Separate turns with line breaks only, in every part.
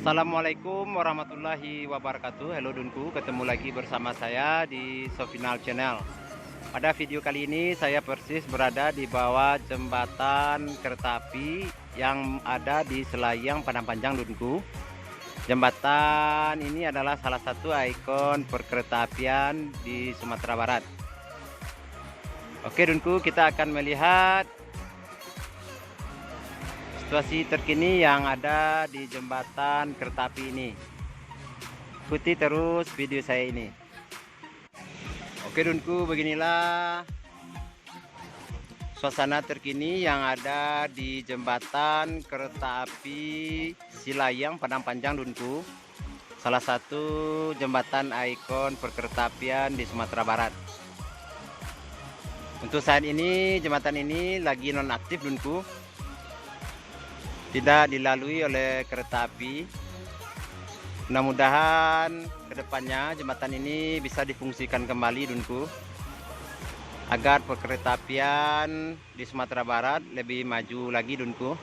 Assalamualaikum warahmatullahi wabarakatuh. Halo Dunku, ketemu lagi bersama saya di Sofinal Channel. Pada video kali ini saya persis berada di bawah jembatan kereta api yang ada di Selayang Padang Panjang Dunku. Jembatan ini adalah salah satu ikon perkeretaapian di Sumatera Barat. Oke Dunku, kita akan melihat situasi terkini yang ada di jembatan kereta api ini. Ikuti terus video saya ini. Oke Dunku, beginilah suasana terkini yang ada di jembatan kereta api Selayang Padang Panjang Dunku. Salah satu jembatan ikon perkeretaapian di Sumatera Barat. Untuk saat ini jembatan ini lagi nonaktif Dunku. Tidak dilalui oleh kereta api. Mudah-mudahan kedepannya jembatan ini bisa difungsikan kembali Dunku, agar perkeretaapian di Sumatera Barat lebih maju lagi Dunku.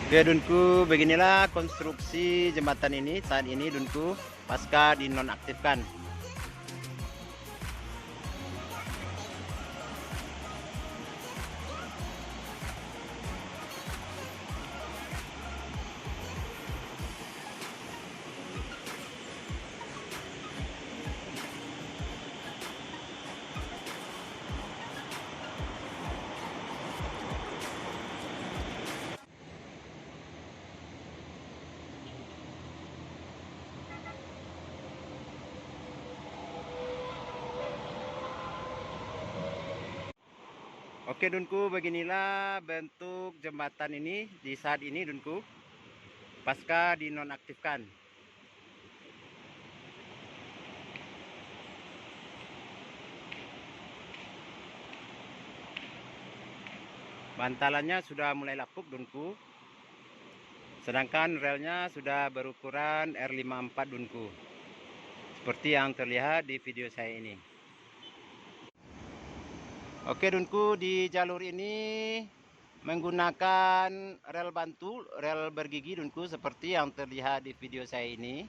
Oke Dunku, beginilah konstruksi jembatan ini saat ini Dunku, pasca dinonaktifkan. Oke Dunku, beginilah bentuk jembatan ini di saat ini Dunku, pasca dinonaktifkan. Bantalannya sudah mulai lapuk Dunku, sedangkan relnya sudah berukuran R54 Dunku, seperti yang terlihat di video saya ini. Oke Dunku, di jalur ini menggunakan rel bantu, rel bergigi Dunku, seperti yang terlihat di video saya ini.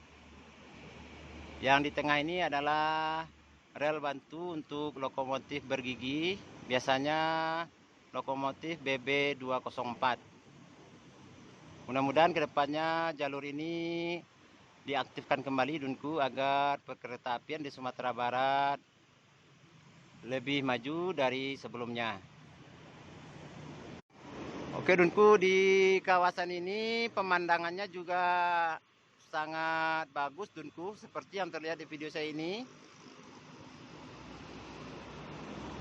Yang di tengah ini adalah rel bantu untuk lokomotif bergigi, biasanya lokomotif BB204. Mudah-mudahan kedepannya jalur ini diaktifkan kembali Dunku, agar perkeretaapian di Sumatera Barat lebih maju dari sebelumnya. Oke Dunku, di kawasan ini pemandangannya juga sangat bagus Dunku, seperti yang terlihat di video saya ini.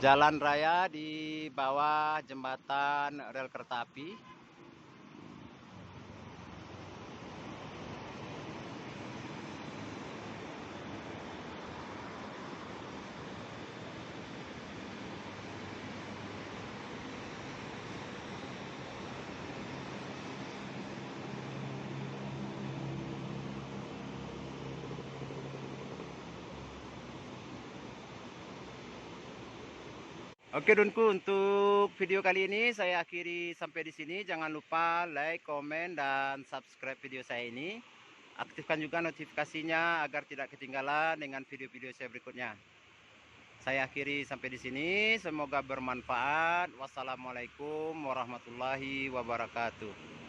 Jalan raya di bawah jembatan rel kereta api. Oke Dunku, untuk video kali ini saya akhiri sampai di sini. Jangan lupa like, komen, dan subscribe video saya ini. Aktifkan juga notifikasinya agar tidak ketinggalan dengan video-video saya berikutnya. Saya akhiri sampai di sini. Semoga bermanfaat. Wassalamualaikum warahmatullahi wabarakatuh.